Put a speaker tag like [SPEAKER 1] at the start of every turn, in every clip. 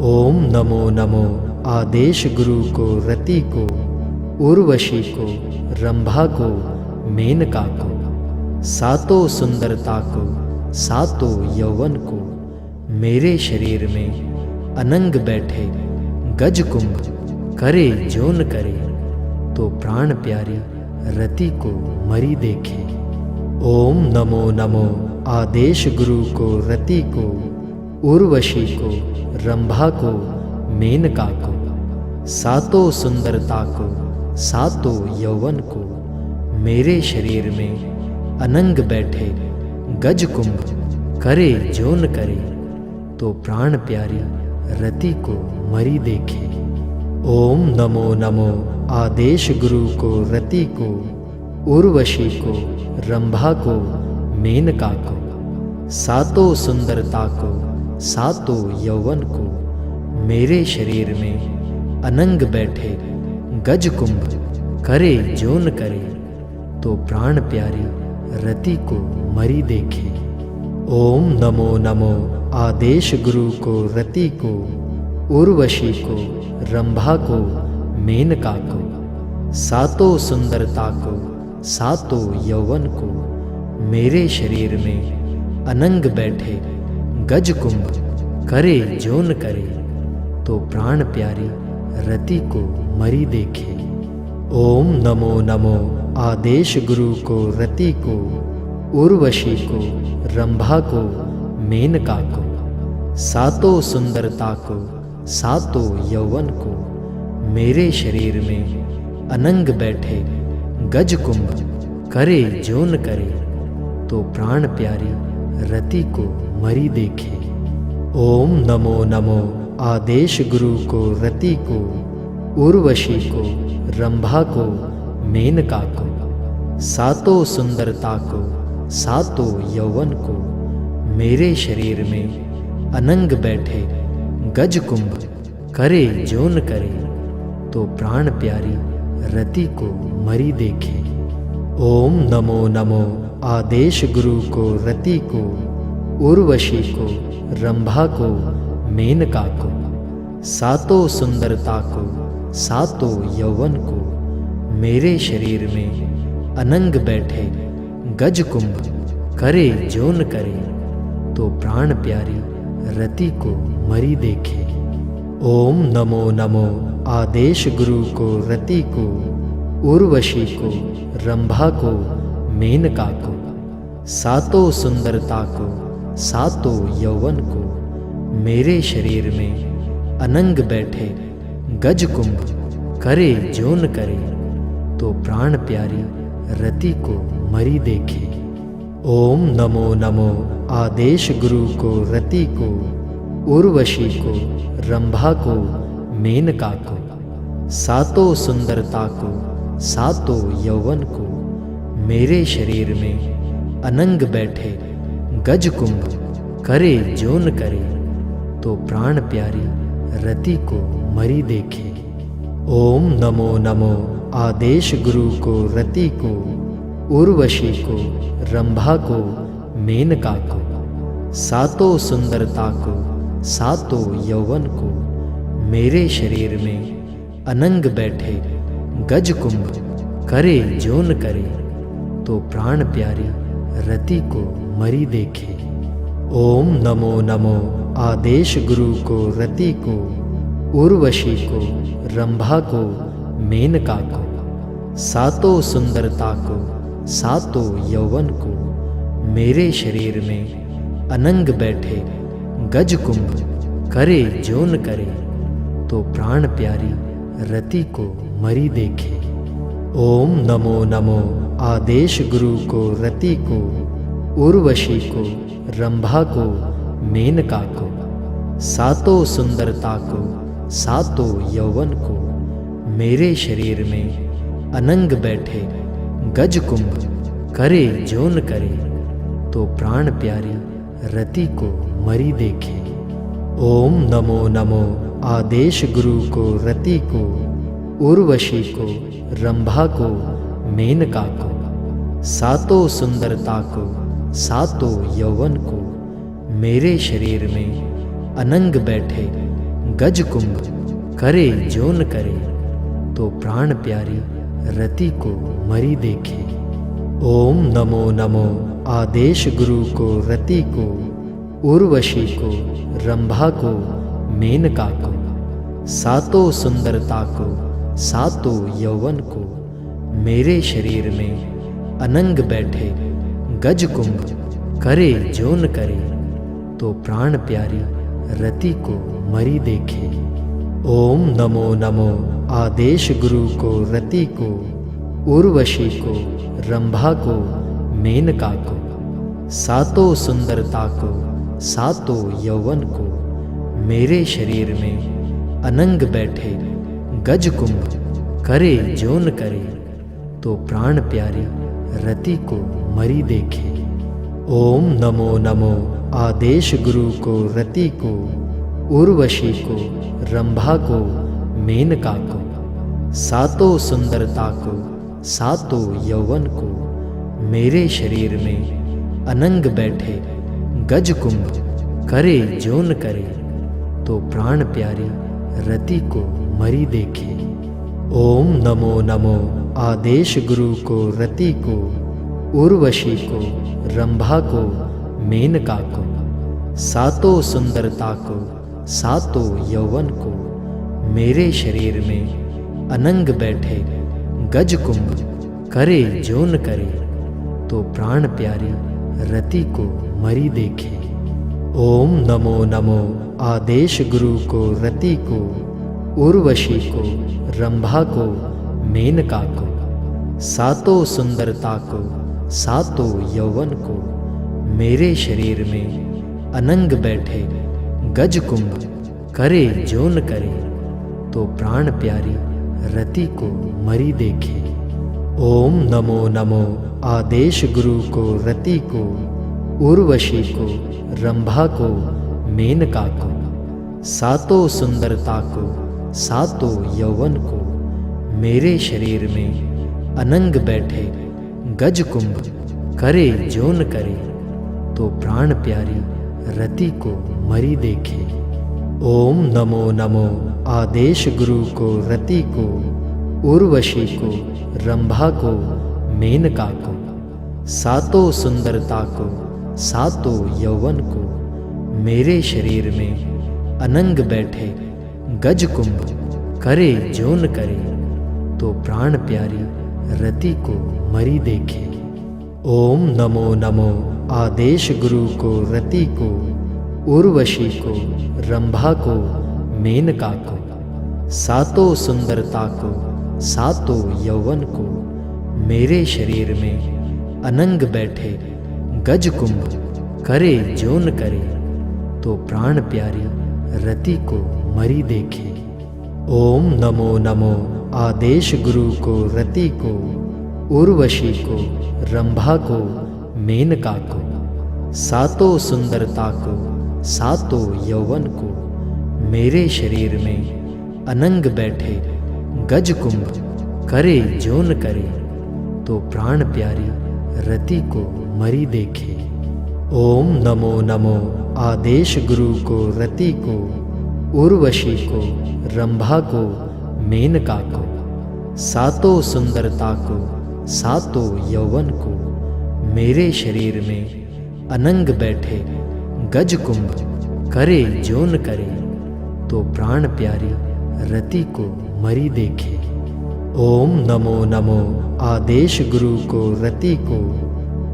[SPEAKER 1] ओम नमो नमो आदेश गुरु को रति को उर्वशी को रंभा को मेनका को सातों सुंदरता को सातों यौवन को मेरे शरीर में अनंग बैठे गज कुंभ करे जोन करे तो प्राण प्यारी रति को मरी देखे। ओम नमो नमो आदेश गुरु को रति को उर्वशी को रंभा को मेनका को सातों सुंदरता को सातों यौवन को मेरे शरीर में अनंग बैठे गज कुंभ करे जोन करे तो प्राण प्यारी रति को मरी देखे। ओम नमो नमो आदेश गुरु को रति को उर्वशी को रंभा को मेनका को सातों सुंदरता को सातों यौवन को मेरे शरीर में अनंग बैठे गज कुंभ करे जोन करे तो प्राण प्यारी रति को मरी देखे। ओम नमो नमो आदेश गुरु को रति को उर्वशी को रंभा को मेनका को सातों सुंदरता को सातों यौवन को मेरे शरीर में अनंग बैठे गज कुंभ करे जोन करे तो प्राण प्यारी रति को मरी देखे। ओम नमो नमो आदेश गुरु को रति को उर्वशी को रंभा को मेनका को सातों सुंदरता को सातों यौवन को मेरे शरीर में अनंग बैठे गज कुंभ करे जोन करे तो प्राण प्यारी रति को मरी देखे। ओम नमो नमो आदेश गुरु को रति को उर्वशी को रंभा को मेनका को सातों सुंदरता को सातों यौवन को मेरे शरीर में अनंग बैठे गज कुंभ करे जोन करे तो प्राण प्यारी रति को मरी देखे। ओम नमो नमो आदेश गुरु को रति को उर्वशी को रंभा को मेनका को सातों सुंदरता को सातों यौवन को मेरे शरीर में अनंग बैठे गज कुंभ करे जोन करे तो प्राण प्यारी रति को मरी देखे। ओम नमो नमो आदेश गुरु को रति को उर्वशी को रंभा को मेनका को सातों सुंदरता को सातों यौवन को मेरे शरीर में अनंग बैठे गज कुंभ करे जोन करे तो प्राण प्यारी रति को मरी देखे। ओम नमो नमो आदेश गुरु को रति को उर्वशी को रंभा को मेनका को सातों सुंदरता को सातों यौवन को मेरे शरीर में अनंग बैठे गज कुंभ करे जोन करे तो प्राण प्यारी रति को मरी देखे। ओम नमो नमो आदेश गुरु को रति को उर्वशी को रंभा को मेनका को सातों सुंदरता को सातों यौवन को मेरे शरीर में अनंग बैठे गज कुंभ करे जोन करे तो प्राण प्यारी रति को मरी देखे। ओम नमो नमो आदेश गुरु को रति को उर्वशी को रंभा को मेनका को सातों सुंदरता को सातों यौवन को मेरे शरीर में अनंग बैठे गज कुंभ करे जोन करे तो प्राण प्यारी रति को मरी देखे। ओम नमो नमो आदेश गुरु को रति को उर्वशी को रंभा को मेनका को सातों सुंदरता को सातों यौवन को मेरे शरीर में अनंग बैठे गज कुंभ करे जोन करे तो प्राण प्यारी रति को मरी देखे। ओम नमो नमो आदेश गुरु को रति को उर्वशी को रंभा को मेनका को सातों सुंदरता को सातों यौवन को मेरे शरीर में अनंग बैठे गज कुंभ करे जो न करे, तो प्राण प्यारी रति को मरी देखे। ओम नमो नमो आदेश गुरु को रति को, उर्वशी को, रंभा को, मेनका को, सातों सुंदरता को, सातों यौवन को, मेरे शरीर में अनंग बैठे गज कुंभ करे जो न करे, तो प्राण प्यारी रति को मरी देखे। ओम नमो नमो आदेश गुरु को रति को, उर्वशी को, रंभा को, मेनका को, सातों सुंदरता को, सातों यौवन को, मेरे शरीर में अनंग बैठे गज कुंभ करे जो न करे, तो प्राण प्यारी रति को मरी देखे। ओम नमो नमो आदेश गुरु को रति को, उर्वशी को, रंभा को, मेनका को, सातों सुंदरता को, सातों यौवन को, मेरे शरीर में अनंग बैठे गज कुंभ करे जो न करे, तो प्राण प्यारी रति को मरी देखे। ओम नमो नमो आदेश गुरु को रति को, उर्वशी को, रंभा को, मेनका को, सातों सुंदरता को, सातों यौवन को, मेरे शरीर में अनंग बैठे गज कुंभ करे जो न करे, तो प्राण प्यारी रति को मरी देखे। ओम नमो नमो आदेश गुरु को रति को, उर्वशी को, रंभा को, मेनका को, सातों सुंदरता को, सातों यौवन को, मेरे शरीर में अनंग बैठे गज कुंभ करे जो न करे, तो प्राण प्यारी रति को मरी देखे। ओम नमो नमो आदेश गुरु को रति को, उर्वशी को, रंभा को, मेनका को, सातों सुंदरता को, सातों यौवन को, मेरे शरीर में अनंग बैठे गज कुंभ करे जो न करे, तो प्राण प्यारी रति को मरी देखे। ओम नमो नमो आदेश गुरु को रति को, उर्वशी को, रंभा को, मेनका को, सातों सुंदरता को, सातों यौवन को, मेरे शरीर में अनंग बैठे गज कुंभ करे जो न करे, तो प्राण प्यारी रति को मरी देखे। ओम नमो नमो आदेश गुरु को रति को, उर्वशी को, रंभा को, मेनका को, सातों सुंदरता को, सातों यौवन को, मेरे शरीर में अनंग बैठे गज कुंभ करे जो न करे, तो प्राण प्यारी रति को मरी देखे। ओम नमो नमो आदेश गुरु को रति को, उर्वशी को, रंभा को, मेनका को, सातों सुंदरता को, सातों यौवन को, मेरे शरीर में अनंग बैठे गज कुंभ करे जो न करे, तो प्राण प्यारी रति को मरी देखे। ओम नमो नमो आदेश गुरु को रति को, उर्वशी को, रंभा को, मेनका को, सातों सुंदरता को, सातों यौवन को, मेरे शरीर में अनंग बैठे गज कुंभ करे जो न करे, तो प्राण प्यारी रति को मरी देखे। ओम नमो नमो आदेश गुरु को रति को,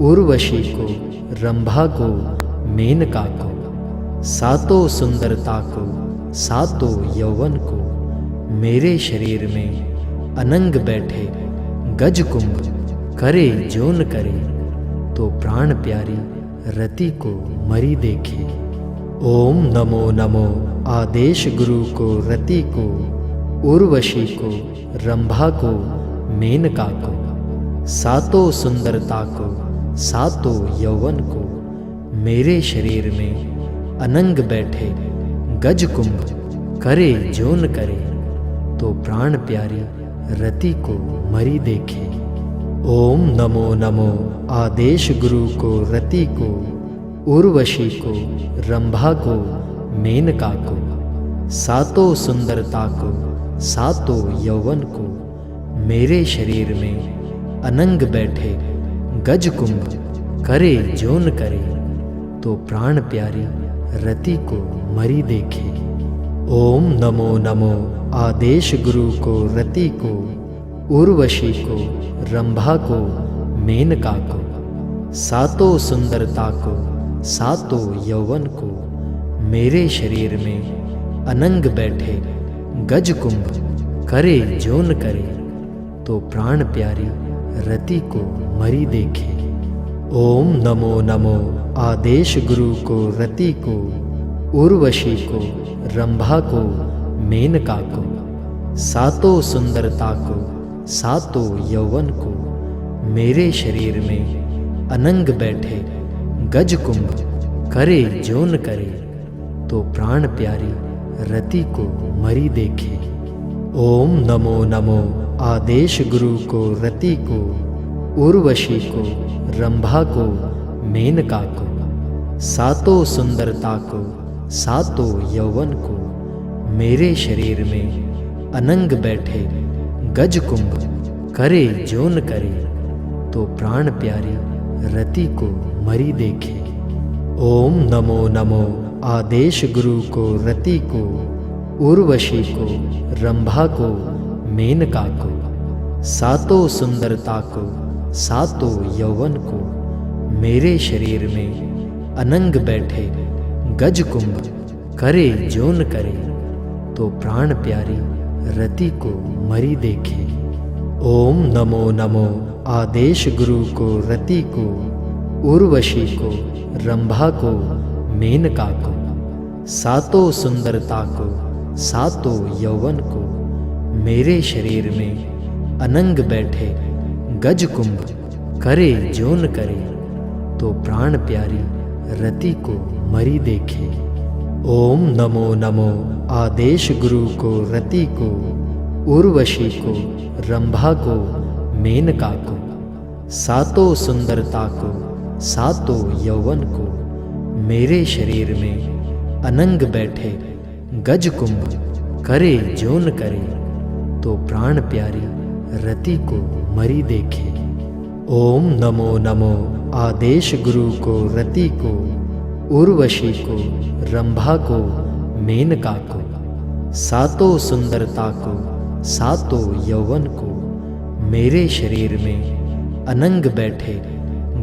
[SPEAKER 1] उर्वशी को, रंभा को, मेनका को, सातों सुंदरता को, सातों यौवन को, मेरे शरीर में अनंग बैठे गज कुंभ करे जो न करे, तो प्राण प्यारी रति को मरी देखे। ओम नमो नमो आदेश गुरु को रति को, उर्वशी को, रंभा को, मेनका को, सातों सुंदरता को, सातों यौवन को, मेरे शरीर में अनंग बैठे गज कुंभ करे जो न करे, तो प्राण प्यारी रति को मरी देखे। ओम नमो नमो आदेश गुरु को रति को, उर्वशी को, रंभा को, मेनका को, सातों सुंदरता को सातों यौवन को मेरे शरीर में अनंग बैठे गज कुंभ करे जो न करे तो प्राण प्यारी रति को मरी देखे। ओम नमो नमो आदेश गुरु को रति को उर्वशी को रंभा को मेनका को सातों सुंदरता को सातों यौवन को मेरे शरीर में अनंग बैठे गज कुंभ करे जो न करे तो प्राण प्यारी रति को मरी देखे। ओम नमो नमो आदेश गुरु को रति को उर्वशी को रंभा को मेनका को सातों सुंदरता को सातों यौवन को मेरे शरीर में अनंग बैठे गज कुंभ करे जो न करे तो प्राण प्यारी रति को मरी देखे। ओम नमो नमो आदेश गुरु को रति को उर्वशी को रंभा को मेनका को सातों सुंदरता को सातों यौवन को मेरे शरीर में अनंग बैठे गज कुंभ करे जो न करे तो प्राण प्यारी रति को मरी देखे। ओम नमो नमो आदेश गुरु को रति को उर्वशी को रंभा को मेनका को सातों सुंदरता को सातों यौवन को मेरे शरीर में अनंग बैठे गज कुंभ करे जो न करे तो प्राण प्यारी रति को मरी देखे। ओम नमो नमो आदेश गुरु को रति को उर्वशी को रंभा को मेनका को सातों सुंदरता को सातों यौवन को मेरे शरीर में अनंग बैठे गज कुंभ करे जो न करे तो प्राण प्यारी रति को मरी देखे। ओम नमो नमो आदेश गुरु को रति को उर्वशी को रंभा को मेनका को सातों सुंदरता को सातों यौवन को मेरे शरीर में अनंग बैठे गज कुंभ करे जो न करे तो प्राण प्यारी रति को मरी देखे। ओम नमो नमो आदेश गुरु को रति को उर्वशी को रंभा को मेनका को सातों सुंदरता को सातों यौवन को मेरे शरीर में अनंग बैठे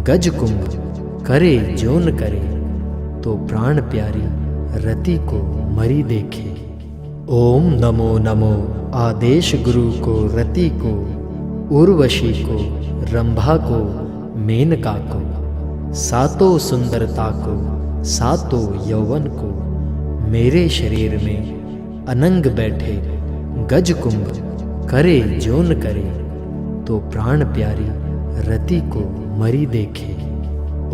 [SPEAKER 1] गज कुंभ करे जो न करे तो प्राण प्यारी रति को मरी देखे। ओम नमो नमो आदेश गुरु को रति को उर्वशी को रंभा को मेनका को सातों सुंदरता को सातों यौवन को मेरे शरीर में अनंग बैठे गज कुंभ करे जो न करे तो प्राण प्यारी रति को मरी देखे।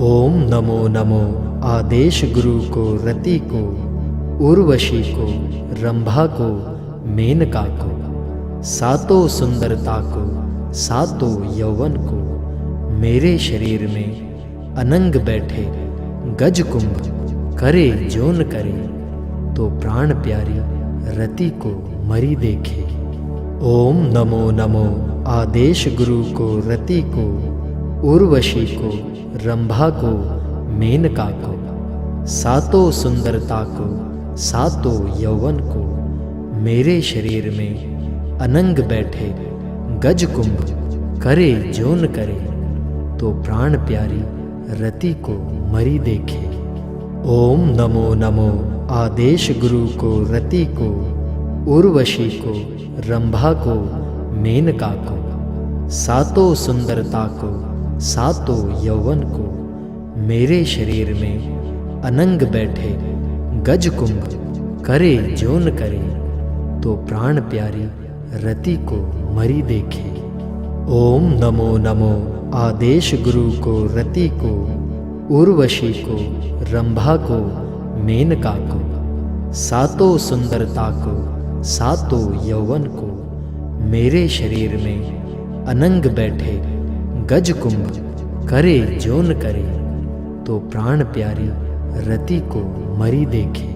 [SPEAKER 1] ओम नमो नमो आदेश गुरु को रति को उर्वशी को रंभा को मेनका को सातों सुंदरता को सातों यौवन को मेरे शरीर में अनंग बैठे गज कुंभ करे जो न करे तो प्राण प्यारी रति को मरी देखे। ओम नमो नमो आदेश गुरु को रति को उर्वशी को रंभा को मेनका को सातों सुंदरता को सातों यौवन को मेरे शरीर में अनंग बैठे गज कुंभ करे जो न करे तो प्राण प्यारी रति को मरी देखे। ओम नमो नमो आदेश गुरु को रति को उर्वशी को रंभा को मेनका को सातों सुंदरता को सातों यौवन को मेरे शरीर में अनंग बैठे गज कुंभ करे जो न करे तो प्राण प्यारी रति को मरी देखे। ओम नमो नमो आदेश गुरु को रति को उर्वशी को रंभा को मेनका को सातों सुंदरता को सातों यौवन को मेरे शरीर में अनंग बैठे गज कुंभ करे जो न करे तो प्राण प्यारी रति को मरी देखे।